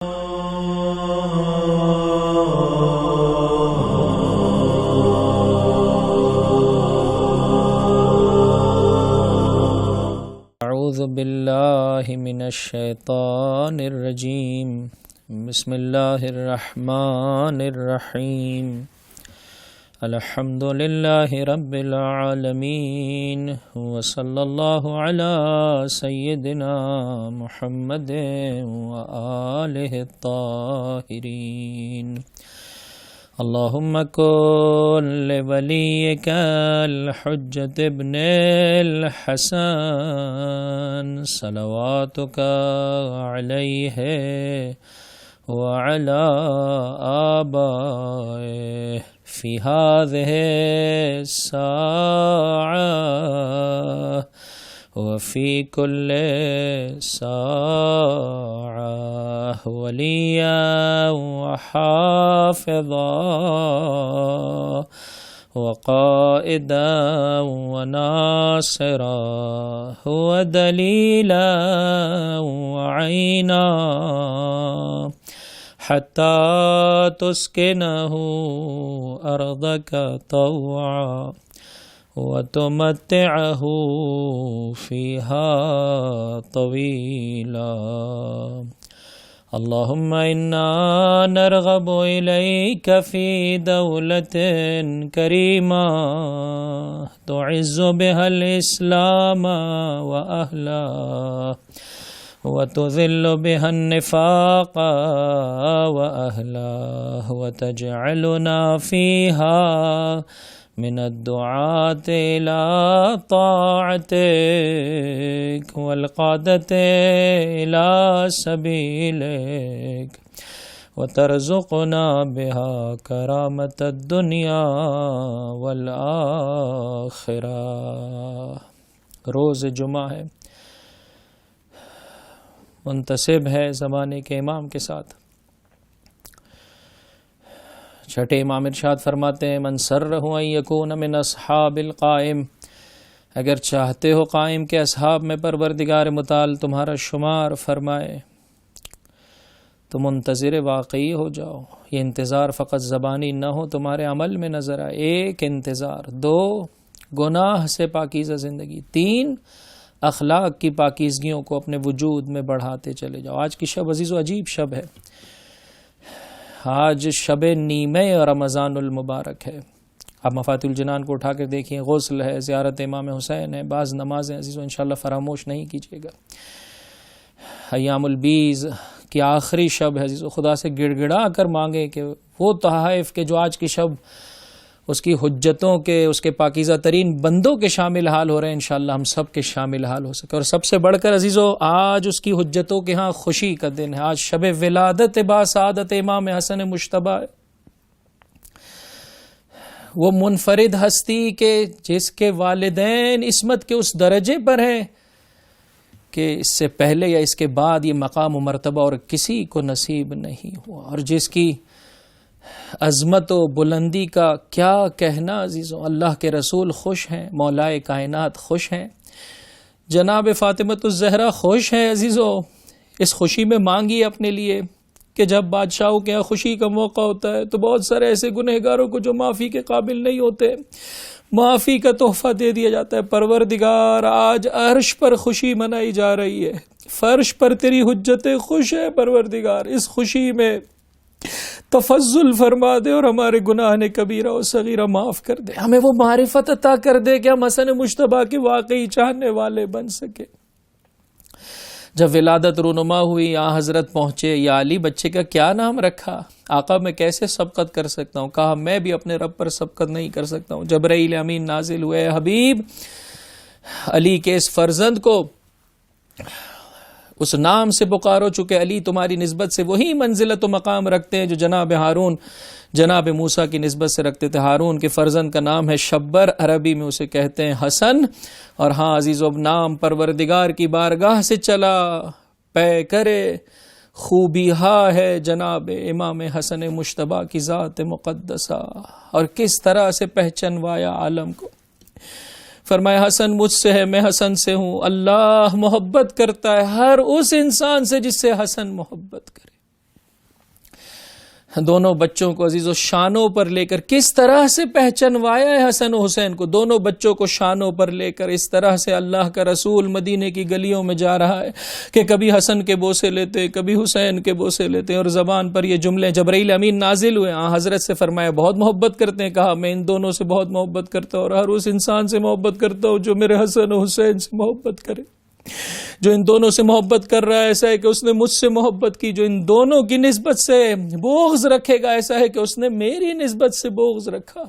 اعوذ باللہ من الشیطان الرجیم بسم اللہ الرحمن الرحیم الحمد للہ رب العالمین وصلی اللہ علی سیدنا محمد وآلہ الطاہرین اللہم کن لولیک الحجۃ ابن الحسن صلواتک علیہ وعلى آبائه في هذه الساعة وفي كل ساعة وليا وحافظا وقائدا وناصرا ودليلا وعينا حتى تسكنه أرضك طوعا وتمتعه فيها طويلا اللهم إنا نرغب إليك في دولة كريمة تعز بها الإسلام وأهله وتذل بها النفاق وأهله وتجعلنا فيها من الدعاة إلى طاعتك والقادة إلى سبيلك وترزقنا بها كرامة الدنيا والآخرة۔ روز جمعہ ہے، منتسب ہے زمانے کے امام کے ساتھ۔ چھٹے امام ارشاد فرماتے ہیں من سرہ ان یکون من اصحاب القائم، اگر چاہتے ہو قائم کے اصحاب میں پروردگار متعال تمہارا شمار فرمائے تو منتظر واقعی ہو جاؤ۔ یہ انتظار فقط زبانی نہ ہو، تمہارے عمل میں نظر آئے۔ ایک انتظار، دو گناہ سے پاکیزہ زندگی، تین اخلاق کی پاکیزگیوں کو اپنے وجود میں بڑھاتے چلے جاؤ۔ آج کی شب عزیز و عجیب شب ہے، آج شب نیمہ رمضان المبارک ہے۔ آپ مفاتیح الجنان کو اٹھا کر دیکھیں، غسل ہے، زیارت امام حسین ہے، بعض نمازیں عزیز و انشاءاللہ فراموش نہیں کیجیے گا۔ ایام البیز کی آخری شب ہے عزیز و، خدا سے گڑ گڑا کر مانگے کہ وہ تحائف کے جو آج کی شب اس کی حجتوں کے، اس کے پاکیزہ ترین بندوں کے شامل حال ہو رہے ہیں، انشاءاللہ ہم سب کے شامل حال ہو سکے۔ اور سب سے بڑھ کر عزیزو، آج اس کی حجتوں کے ہاں خوشی کا دن ہے، آج شب ولادت با سعادت امام حسن مجتبی، وہ منفرد ہستی کے جس کے والدین عصمت کے اس درجے پر ہیں کہ اس سے پہلے یا اس کے بعد یہ مقام و مرتبہ اور کسی کو نصیب نہیں ہوا، اور جس کی عظمت و بلندی کا کیا کہنا عزیزو۔ اللہ کے رسول خوش ہیں، مولائے کائنات خوش ہیں، جناب فاطمۃ الزہرا خوش ہیں عزیزو۔ اس خوشی میں مانگیے اپنے لیے کہ جب بادشاہوں کے یہاں خوشی کا موقع ہوتا ہے تو بہت سارے ایسے گنہگاروں کو جو معافی کے قابل نہیں ہوتے، معافی کا تحفہ دے دیا جاتا ہے۔ پروردگار آج عرش پر خوشی منائی جا رہی ہے، فرش پر تیری حجتیں خوش ہے پروردگار، اس خوشی میں تفضل فرما دے اور ہمارے گناہ کبیرہ و صغیرہ معاف کر دے، ہمیں وہ معرفت عطا کر دے کہ ہم حسن مجتبی کے واقعی چاہنے والے بن سکے۔ جب ولادت رونما ہوئی، آن حضرت پہنچے، یا علی بچے کا کیا نام رکھا؟ آقا میں کیسے سبقت کر سکتا ہوں؟ کہا میں بھی اپنے رب پر سبقت نہیں کر سکتا ہوں۔ جبرائیل امین نازل ہوئے، حبیب علی کے اس فرزند کو اس نام سے پکارو، چونکہ علی تمہاری نسبت سے وہی منزلت و مقام رکھتے ہیں جو جناب ہارون جناب موسیٰ کی نسبت سے رکھتے تھے۔ ہارون کے فرزند کا نام ہے شبر، عربی میں اسے کہتے ہیں حسن۔ اور ہاں عزیز و نام پروردگار کی بارگاہ سے چلا پے کرے خوبی ہا ہے جناب امام حسن مجتبی کی ذات مقدسہ، اور کس طرح سے پہچنوایا عالم کو۔ فرمایا حسن مجھ سے ہے، میں حسن سے ہوں۔ اللہ محبت کرتا ہے ہر اس انسان سے جس سے حسن محبت کرے۔ دونوں بچوں کو عزیز و شانوں پر لے کر کس طرح سے پہچنوایا ہے حسن و حسین کو. دونوں بچوں کو شانوں پر لے کر اس طرح سے اللہ کا رسول مدینے کی گلیوں میں جا رہا ہے کہ کبھی حسن کے بوسے لیتے, کبھی حسین کے بوسے لیتے, اور زبان پر یہ جملے جبرائیل امین نازل ہوئے. حضرت سے فرمایا بہت محبت کرتے ہیں. کہا میں ان دونوں سے بہت محبت کرتا ہوں, اور ہر اس انسان سے محبت کرتا ہوں جو میرے حسن و حسین سے محبت کرے. جو ان دونوں سے محبت کر رہا ہے ایسا ہے کہ اس نے مجھ سے محبت کی. جو ان دونوں کی نسبت سے بغض رکھے گا ایسا ہے کہ اس نے میری نسبت سے بغض رکھا.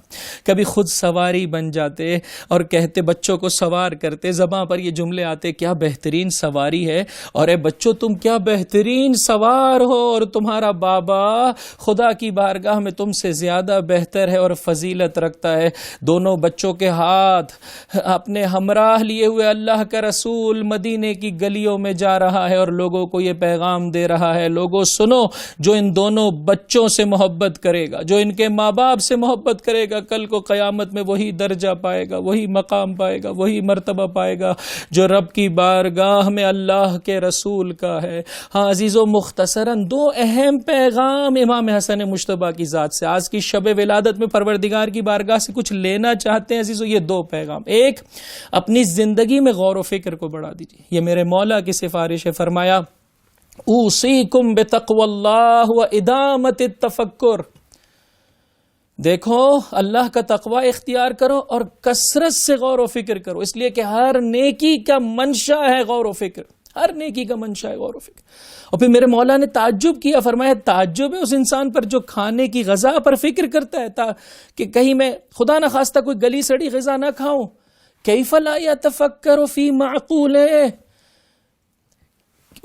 کبھی خود سواری بن جاتے اور کہتے, بچوں کو سوار کرتے, زباں پر یہ جملے آتے کیا بہترین سواری ہے, اور اے بچوں تم کیا بہترین سوار ہو, اور تمہارا بابا خدا کی بارگاہ میں تم سے زیادہ بہتر ہے اور فضیلت رکھتا ہے. دونوں بچوں کے ہاتھ اپنے ہمراہ لیے ہوئے اللہ کا رسول مدینے کی گلیوں میں جا رہا ہے اور لوگوں کو یہ پیغام دے رہا ہے, لوگوں سنو, جو ان دونوں بچوں سے محبت کرے گا, جو ان کے ماں باپ سے محبت کرے گا, کل کو قیامت میں وہی درجہ پائے گا, وہی مقام پائے گا, وہی مرتبہ پائے گا جو رب کی بارگاہ میں اللہ کے رسول کا ہے. ہاں عزیزو, مختصراً دو اہم پیغام امام حسن مجتبیٰ کی ذات سے آج کی شب ولادت میں پروردگار کی بارگاہ سے کچھ لینا چاہتے ہیں عزیزو. یہ دو پیغام, ایک اپنی زندگی میں غور و فکر کو بڑھا دیجیے. یہ میرے مولا کی سفارش ہے. فرمایا اوصیکم بتقوی اللہ و ادامت التفکر. دیکھو اللہ کا تقوی اختیار کرو اور کثرت سے غور و فکر کرو, اس لیے کہ ہر نیکی کا منشا ہے غور و فکر, ہر نیکی کا منشا ہے غور و فکر. اور پھر میرے مولا نے تعجب کیا, فرمایا تعجب ہے اس انسان پر جو کھانے کی غذا پر فکر کرتا ہے کہ کہیں میں خدا نہ خواستہ کوئی گلی سڑی غذا نہ کھاؤں. کیف لا یتفکر فی معقول,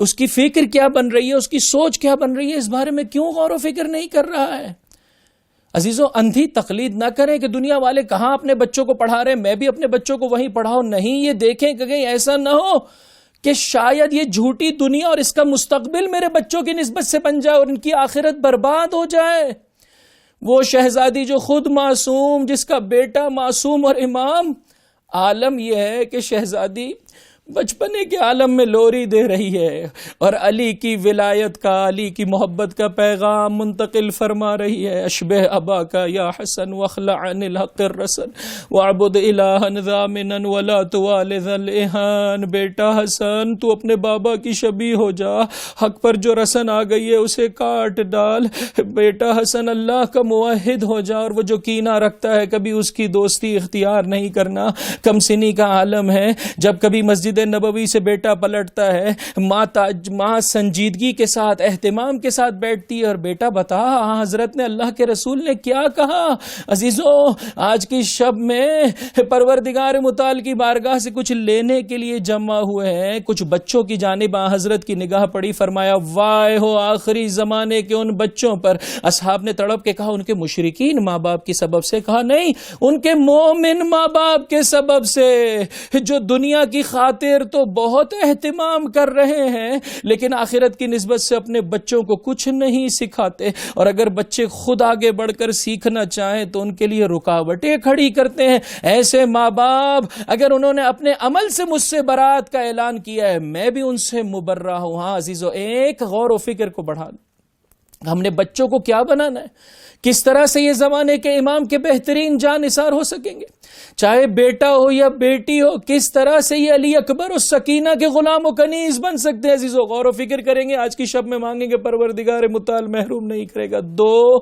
اس کی فکر کیا بن رہی ہے, اس کی سوچ کیا بن رہی ہے, اس بارے میں کیوں غور و فکر نہیں کر رہا ہے. عزیزو, اندھی تقلید نہ کریں کہ دنیا والے کہاں اپنے بچوں کو پڑھا رہے ہیں میں بھی اپنے بچوں کو وہیں پڑھاؤں. نہیں, یہ دیکھیں کہ کہیں ایسا نہ ہو کہ شاید یہ جھوٹی دنیا اور اس کا مستقبل میرے بچوں کی نسبت سے بن جائے اور ان کی آخرت برباد ہو جائے. وہ شہزادی جو خود معصوم, جس کا بیٹا معصوم اور امام, عالم یہ ہے کہ شہزادی بچپنے کے عالم میں لوری دے رہی ہے اور علی کی ولایت کا, علی کی محبت کا پیغام منتقل فرما رہی ہے. اشبہ ابا کا یا حسن واخلع عن الحق الرسن واعبد الہا ضامنا ولا توالذ الاہان. بیٹا حسن تو اپنے بابا کی شبیہ ہو جا, حق پر جو رسن آ گئی ہے اسے کاٹ ڈال. بیٹا حسن اللہ کا موحد ہو جا, اور وہ جو کینہ رکھتا ہے کبھی اس کی دوستی اختیار نہیں کرنا. کم سنی کا عالم ہے, جب کبھی مسجد نبوی سے بیٹا پلٹتا ہے ماں سنجیدگی کے ساتھ اہتمام کے ساتھ بیٹھتی ہے اور بیٹا بتا حضرت نے اللہ کے رسول نے کیا کہا. عزیزو, آج کی شب میں پروردگار متعال کی بارگاہ سے کچھ لینے کے لیے جمع ہوئے ہیں. کچھ بچوں کی جانب حضرت کی نگاہ پڑی, فرمایا وائے ہو آخری زمانے کے ان بچوں پر. اصحاب نے تڑپ کے کہا ان کے مشرکین ماں باپ کی سبب سے. کہا نہیں, ان کے مومن ماں باپ کے سبب سے, جو دنیا کی خاطر تو بہت اہتمام کر رہے ہیں لیکن آخرت کی نسبت سے اپنے بچوں کو کچھ نہیں سکھاتے. اور اگر بچے خود آگے بڑھ کر سیکھنا چاہیں تو ان کے لیے رکاوٹیں کھڑی کرتے ہیں. ایسے ماں باپ اگر انہوں نے اپنے عمل سے مجھ سے برات کا اعلان کیا ہے, میں بھی ان سے مبرہ ہوں. ہاں عزیزو, ایک غور و فکر کو بڑھا دیں, ہم نے بچوں کو کیا بنانا ہے, کس طرح سے یہ زمانے کے امام کے بہترین جانثار ہو سکیں گے, چاہے بیٹا ہو یا بیٹی ہو, کس طرح سے یہ علی اکبر اور سکینہ کے غلام و کنیز بن سکتے ہیں. عزیزو, غور و فکر کریں گے, آج کی شب میں مانگیں گے پروردگار متعال محروم نہیں کرے گا. دو,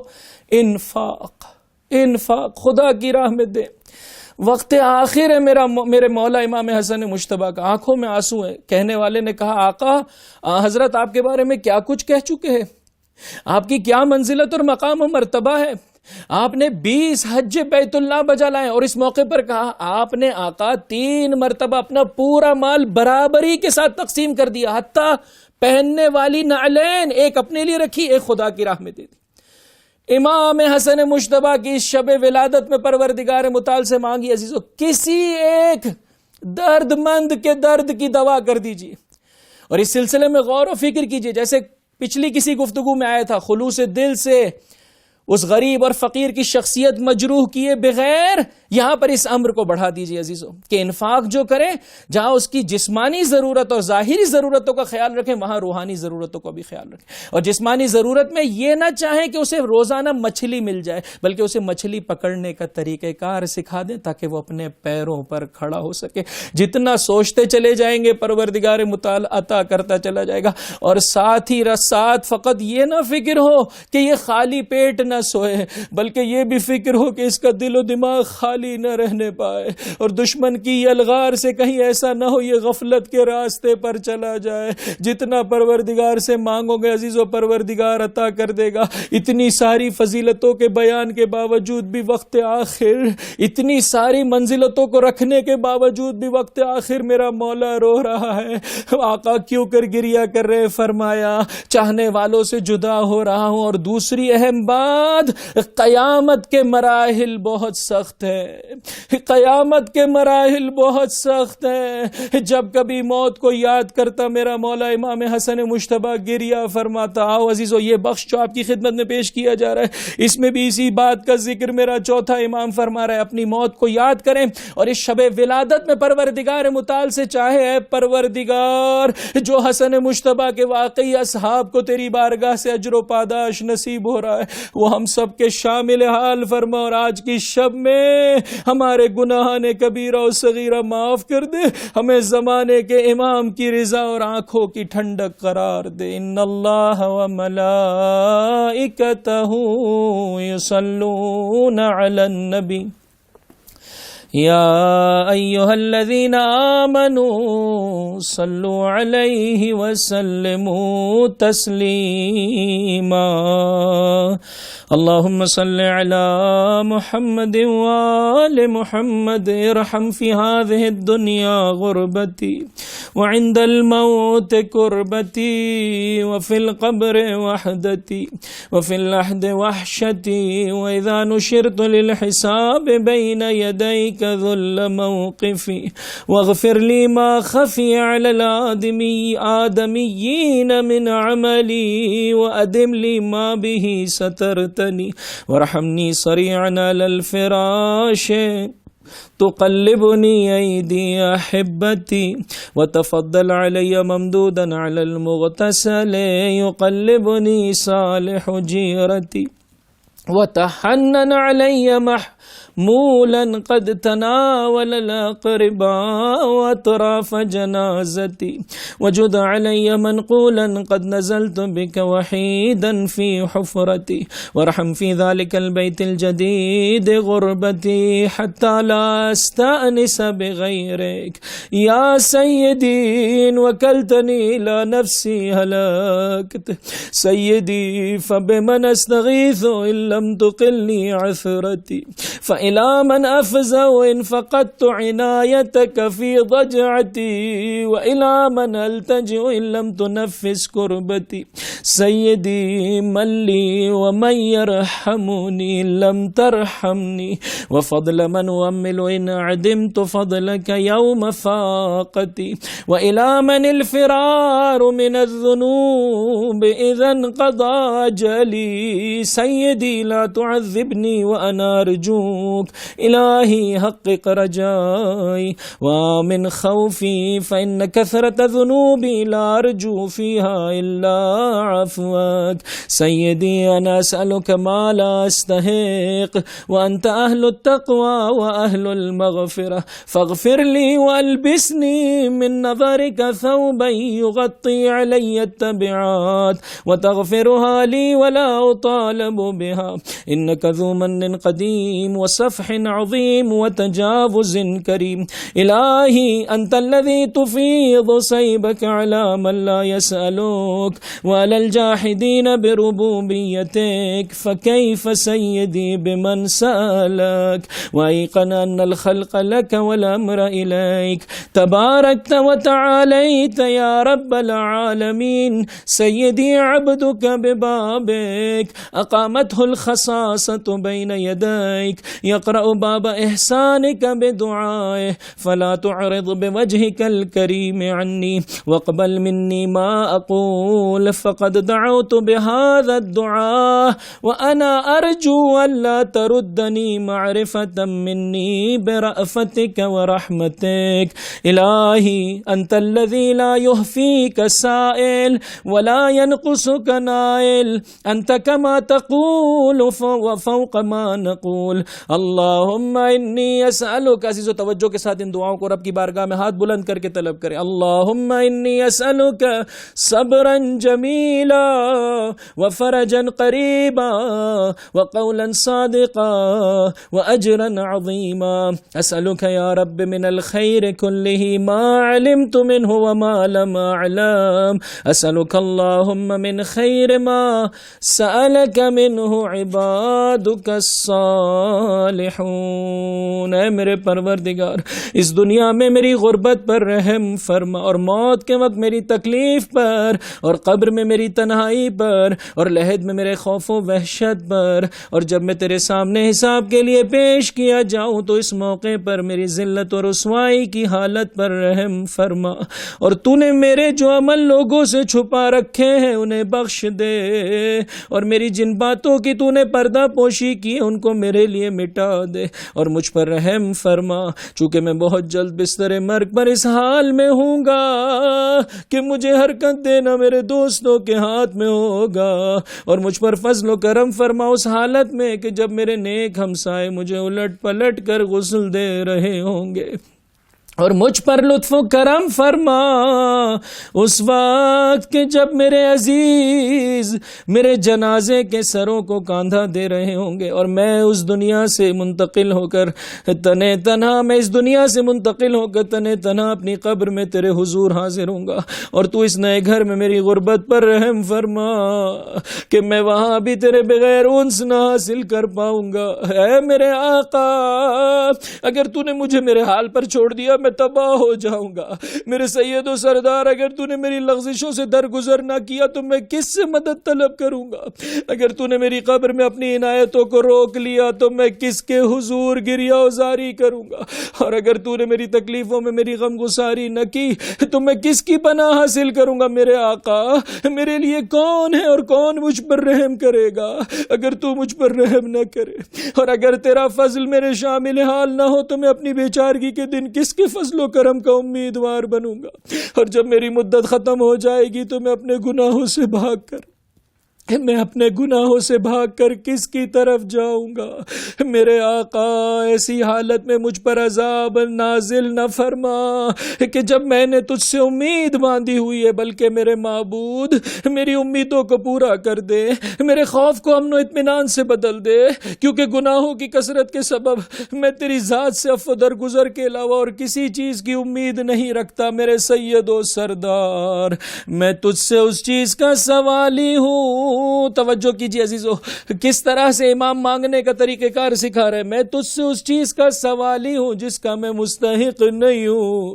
انفاق خدا کی راہ میں دیں. وقت آخر ہے میرے مولا امام حسن مجتبیٰ کا, آنکھوں میں آنسو ہیں. کہنے والے نے کہا آقا حضرت آپ کے بارے میں کیا کچھ کہہ چکے ہیں, آپ کی کیا منزلت اور مقام و مرتبہ ہے. آپ نے 20 حج بیت اللہ بجا لائے اور اس موقع پر کہا آپ نے آقا 3 مرتبہ اپنا پورا مال برابری کے ساتھ تقسیم کر دیا, حتیٰ پہننے والی نعلین ایک اپنے لیے رکھی, ایک خدا کی راہ میں دے دی. امام حسن مجتبیٰ کی شب ولادت میں پروردگار متعال سے مانگی عزیزو, کسی ایک درد مند کے درد کی دوا کر دیجیے. اور اس سلسلے میں غور و فکر کیجیے, جیسے پچھلی کسی گفتگو میں آیا تھا, خلوص دل سے اس غریب اور فقیر کی شخصیت مجروح کیے بغیر یہاں پر اس امر کو بڑھا دیجئے عزیزو کہ انفاق جو کریں جہاں اس کی جسمانی ضرورت اور ظاہری ضرورتوں کا خیال رکھیں وہاں روحانی ضرورتوں کا بھی خیال رکھیں. اور جسمانی ضرورت میں یہ نہ چاہیں کہ اسے روزانہ مچھلی مل جائے بلکہ اسے مچھلی پکڑنے کا طریقہ کار سکھا دیں تاکہ وہ اپنے پیروں پر کھڑا ہو سکے. جتنا سوچتے چلے جائیں گے پروردگار متعال عطا کرتا چلا جائے گا. اور ساتھ ہی ساتھ فقط یہ نہ فکر ہو کہ یہ خالی پیٹ نہ سوئے بلکہ یہ بھی فکر ہو کہ اس کا دل و دماغ خالی نہ رہنے پائے اور دشمن کی یلغار سے کہیں ایسا نہ ہو یہ غفلت کے راستے پر چلا جائے. جتنا پروردگار سے مانگو گے عزیزو پروردگار عطا کر دے گا. اتنی ساری فضیلتوں کے بیان کے باوجود بھی وقت آخر، اتنی ساری منزلتوں کو رکھنے کے باوجود بھی وقت آخر میرا مولا رو رہا ہے. آقا کیوں کر گریا کر رہے؟ فرمایا چاہنے والوں سے جدا ہو رہا ہوں. اور دوسری اہم بات، قیامت کے مراحل بہت سخت ہے. قیامت کے مراحل بہت سخت ہیں. جب کبھی موت کو یاد کرتا میرا مولا امام حسن مجتبی گریا فرماتا. آؤ عزیزو یہ بخش جو آپ کی خدمت میں پیش کیا جا رہا ہے اس میں بھی اسی بات کا ذکر میرا چوتھا امام فرما رہا ہے. اپنی موت کو یاد کریں اور اس شب ولادت میں پروردگار متعال سے چاہے اے پروردگار جو حسن مجتبی کے واقعی اصحاب کو تیری بارگاہ سے اجر و پاداش نصیب ہو رہا ہے وہ ہم سب کے شامل حال فرما. اور آج کی شب میں ہمارے گناہان کبیرہ و صغیرہ معاف کر دے. ہمیں زمانے کے امام کی رضا اور آنکھوں کی ٹھنڈک قرار دے. ان اللہ و ملائکتہ یصلون علی النبی یا ایہا الذین آمنوا صلوا علیہ وسلموا تسلیما. اللہم صل علی محمد وآل محمد ارحم فی هذه الدنیا غربتی وعند الموت کربتی وفی القبر وحدتی وفی اللحد وحشتی واذا نشرت للحساب بین یدیک ذل موقفی واغفر لی ما خفی علی الآدمیین من عملی وادم لی ما به سترتنی وارحمنی صریعا علی الفراش تقلبنی ایدی احبتی وتفضل علی ممدودا علی المغتسل یقلبنی صالح جیرتی وتحنن علی محمولا قد تناول الاقرباء واطراف جنازتی وجد علی منقولا قد نزلت بك وحیدا فی حفرتی وارحم فی ذلك البیت الجدید غربتی حتی لا استأنس بغیرک یا سیدی وکلتنی الى نفسی ہلاکت سیدی فبمن استغیث ان لم تقلنی عثرتی فإلى من أفزع إن فقدت عنايتك في ضجعتي وإلى من ألتجئ إن لم تنفس كربتي سيدي من لي ومن يرحمني إن لم ترحمني وفضل من أؤمل إن عدمت فضلك يوم فاقتي وإلى من الفرار من الذنوب إذا انقضى أجلي سيدي لا تعذبني وأنا أرجوك إلهي حقق رجائي ومن خوفي فإن كثرة ذنوبي لا أرجو فيها إلا عفوك سيدي أنا أسألك ما لا أستحق وأنت أهل التقوى وأهل المغفرة فاغفر لي وألبسني من نظرك ثوبا يغطي علي التبعات وتغفرها لي ولا أطالب بها إنك ذو من قديم وصفح عظيم وتجاوز كريم إلهي أنت الذي تفيض صيبك على من لا يسألوك وعلى الجاحدين بربوبيتك فكيف سيدي بمن سألك وأيقن أن الخلق لك والأمر إليك تباركت وتعاليت يا رب العالمين سيدي عبدك ببابك أقامته الخصاصة بين يديك يقرأ باب إحسانك بدعائه فلا تعرض بوجهك الكريم عني واقبل مني ما أقول فقد دعوت بهذا الدعاء وأنا أرجو ألا تردني معرفة مني برأفتك ورحمتك. إلهي أنت الذي لا يهفيك سائل ولا ينقصك نائل، أنت كما تقول وفوق ما نقول. اللهم انی اسألک، عزیز و توجہ کے ساتھ ان دعاؤں کو رب کی بارگاہ میں ہاتھ بلند کر کے طلب کریں. اللہم انی اسألک صبرا جمیلا وفرجا قریبا وقولا صادقا واجرا عظیما. اسألک یا رب من الخیر کله ما علمت منه وما لم اعلم. اسألک اللہم من خیر ما سألک منه عبادک الصالحون. اے میرے پروردگار، اس دنیا میں میری غربت پر رحم فرما، اور موت کے وقت میری تکلیف پر، اور قبر میں میری تنہائی پر، اور لحد میں میرے خوف و وحشت پر، اور جب میں تیرے سامنے حساب کے لیے پیش کیا جاؤں تو اس موقع پر میری ذلت اور رسوائی کی حالت پر رحم فرما. اور تو نے میرے جو عمل لوگوں سے چھپا رکھے ہیں انہیں بخش دے، اور میری جن باتوں کی تو نے پردہ پوشی کی ان کو میرے لیے مٹا دے، اور مجھ پر رحم فرما. چونکہ میں بہت جلد بستر مرگ پر اس حال میں ہوں گا کہ مجھے حرکت دینا میرے دوستوں کے ہاتھ میں ہوگا، اور مجھ پر فضل و کرم فرما اس حالت میں کہ جب میرے نیک ہمسائے مجھے الٹ پلٹ کر غسل دے رہے ہوں گے، اور مجھ پر لطف و کرم فرما اس وقت کہ جب میرے عزیز میرے جنازے کے سروں کو کاندھا دے رہے ہوں گے، اور میں اس دنیا سے منتقل ہو کر تنے تنہا اپنی قبر میں تیرے حضور حاضر ہوں گا. اور تو اس نئے گھر میں میری غربت پر رحم فرما کہ میں وہاں بھی تیرے بغیر انس نہ حاصل کر پاؤں گا. اے میرے آقا، اگر تو نے مجھے میرے حال پر چھوڑ دیا میں تباہ ہو جاؤں گا. میرے سید و سردار، اگر تو نے میری لغزشوں سے درگزر نہ کیا تو میں کس سے مدد طلب کروں گا؟ اگر تو نے میری قبر میں اپنی عنایتوں کو روک لیا تو میں کس کے حضور گریہ وزاری کروں گا؟ اور اگر تو نے میری تکلیفوں میں میری غم گساری نہ کی تو میں کس کی پناہ حاصل کروں گا؟ میرے آقا، میرے لیے کون ہے اور کون مجھ پر رحم کرے گا اگر تو مجھ پر رحم نہ کرے؟ اور اگر تیرا فضل میرے شامل حال نہ ہو تو میں اپنی بیچارگی کے دن کس کے فضل و کرم کا امیدوار بنوں گا؟ اور جب میری مدت ختم ہو جائے گی تو میں اپنے گناہوں سے بھاگ کر کس کی طرف جاؤں گا؟ میرے آقا، ایسی حالت میں مجھ پر عذاب نازل نہ فرما کہ جب میں نے تجھ سے امید باندھی ہوئی ہے، بلکہ میرے معبود میری امیدوں کو پورا کر دے، میرے خوف کو امن و اطمینان سے بدل دے، کیونکہ گناہوں کی کثرت کے سبب میں تیری ذات سے عفو درگزر کے علاوہ اور کسی چیز کی امید نہیں رکھتا. میرے سید و سردار، میں تجھ سے اس چیز کا سوالی ہوں. توجہ کیجیے عزیزو، کس طرح سے امام مانگنے کا طریقہ کار سکھا رہے. میں تجھ سے اس چیز کا سوالی ہوں جس کا میں مستحق نہیں ہوں،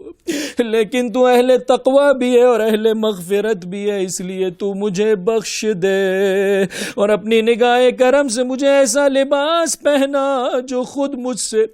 لیکن تو اہل تقوی بھی ہے اور اہل مغفرت بھی ہے، اس لیے تو مجھے بخش دے اور اپنی نگاہ کرم سے مجھے ایسا لباس پہنا جو خود مجھ سے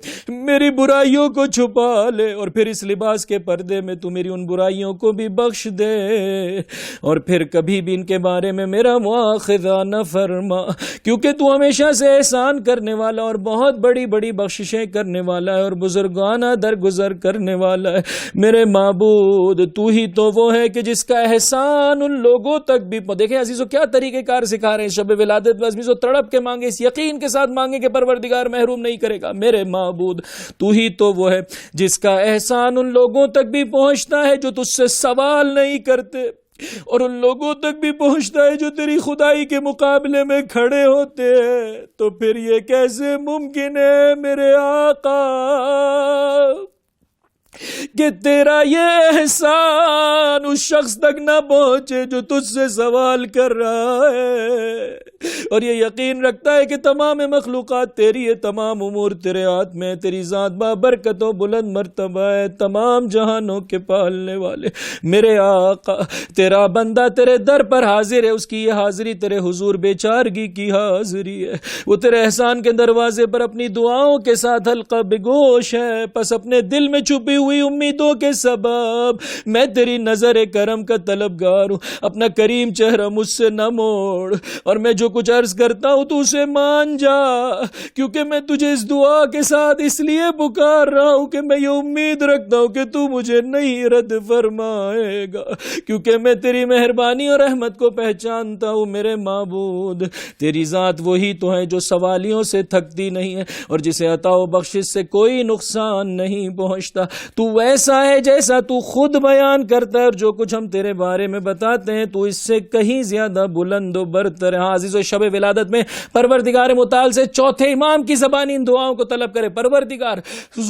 میری برائیوں کو چھپا لے، اور پھر اس لباس کے پردے میں تو میری ان برائیوں کو بھی بخش دے، اور پھر کبھی بھی ان کے بارے میں میرا مواخذہ نہ فرما، کیونکہ تو ہمیشہ سے احسان کرنے والا اور بہت بڑی بڑی بخششیں کرنے والا ہے اور بزرگانہ درگزر کرنے والا ہے. میرے معبود، تو ہی تو وہ ہے کہ جس کا احسان ان لوگوں تک بھی. دیکھیں عزیزو کیا طریقہ کار سکھا رہے ہیں شب ولادت میں. عزیزو تڑپ کے مانگے، اس یقین کے ساتھ مانگے کہ پروردگار محروم نہیں کرے گا. میرے معبود، تو ہی تو وہ ہے جس کا احسان ان لوگوں تک بھی پہنچتا ہے جو تجھ سے سوال نہیں کرتے، اور ان لوگوں تک بھی پہنچتا ہے جو تیری خدائی کے مقابلے میں کھڑے ہوتے ہیں. تو پھر یہ کیسے ممکن ہے میرے آقا کہ تیرا یہ احسان اس شخص تک نہ پہنچے جو تجھ سے سوال کر رہا ہے؟ اور یہ یقین رکھتا ہے کہ تمام مخلوقات تیری ہے، تمام امور تیرے ہاتھ میں، تیری ذات بابرکت و بلند مرتبہ ہے، تمام جہانوں کے پالنے والے میرے آقا، تیرا بندہ تیرے در پر حاضر ہے، اس کی یہ حاضری تیرے حضور بے چارگی کی حاضری ہے، وہ تیرے احسان کے دروازے پر اپنی دعاؤں کے ساتھ حلقہ بگوش ہے، پس اپنے دل میں چھپی ہوئی امیدوں کے سبب میں تیری نظر کرم کا طلبگار ہوں، اپنا کریم چہرہ مجھ سے نہ موڑ، اور میں جو کچھ عرض کرتا ہوں تو اسے مان جا، کیونکہ میں تجھے اس دعا کے ساتھ اس لیے پکار رہا ہوں کہ میں یہ امید رکھتا ہوں کہ تو مجھے نہیں رد فرمائے گا، کیونکہ میں تیری مہربانی اور رحمت کو پہچانتا ہوں میرے معبود، تیری ذات وہی تو ہے جو سوالیوں سے تھکتی نہیں ہے اور جسے عطا و بخشش سے کوئی نقصان نہیں پہنچتا، تو ویسا ہے جیسا تو خود بیان کرتا ہے، اور جو کچھ ہم تیرے بارے میں بتاتے ہیں تو اس سے کہیں زیادہ بلند و برتر ہے۔ عزیز و شب ولادت میں پروردگار متعال سے چوتھے امام کی زبانی ان دعاؤں کو طلب کرے، پروردگار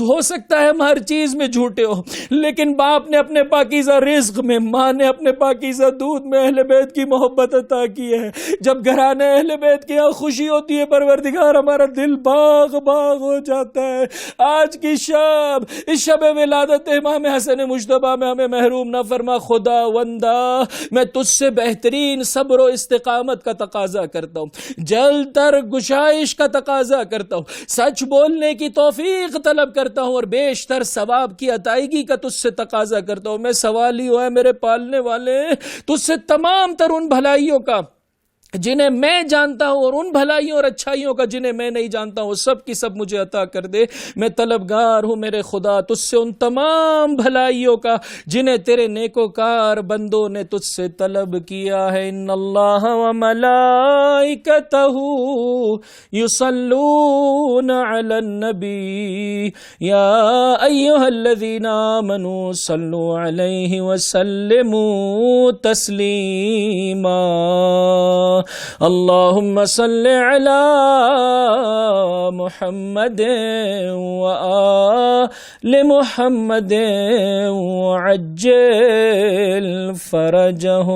ہو سکتا ہے ہم ہر چیز میں جھوٹے ہو، لیکن باپ نے اپنے پاکیزہ رزق میں، ماں نے اپنے پاکیزہ دودھ میں اہل بیت کی محبت عطا کی ہے، جب گھرانے اہل بیت کی خوشی ہوتی ہے پروردگار ہمارا دل باغ باغ ہو جاتا ہے۔ آج کی شب، اس شب ولادت امام حسن مجتبیٰ میں ہمیں محروم نہ فرما خدا وندہ، میں تجھ سے بہترین صبر و استقامت کا تقاضا کرتا ہوں، جلد تر گشائش کا تقاضا کرتا ہوں، سچ بولنے کی توفیق طلب کرتا ہوں، اور بیشتر ثواب کی عطائیگی کا تجھ سے تقاضا کرتا ہوں۔ میں سوالی ہوں میرے پالنے والے، تجھ سے تمام تر ان بھلائیوں کا جنہیں میں جانتا ہوں اور ان بھلائیوں اور اچھائیوں کا جنہیں میں نہیں جانتا ہوں، سب کی سب مجھے عطا کر دے۔ میں طلبگار ہوں میرے خدا تجھ سے ان تمام بھلائیوں کا جنہیں تیرے نیکوکار بندوں نے تجھ سے طلب کیا ہے۔ ان اللہ و ملائکتہ یصلون علی النبی یا ایھا الذین آمنوا صلوا علیہ وسلموا تسلیما۔ اللہم صل علی محمد وآل محمد وعجل فرجہم۔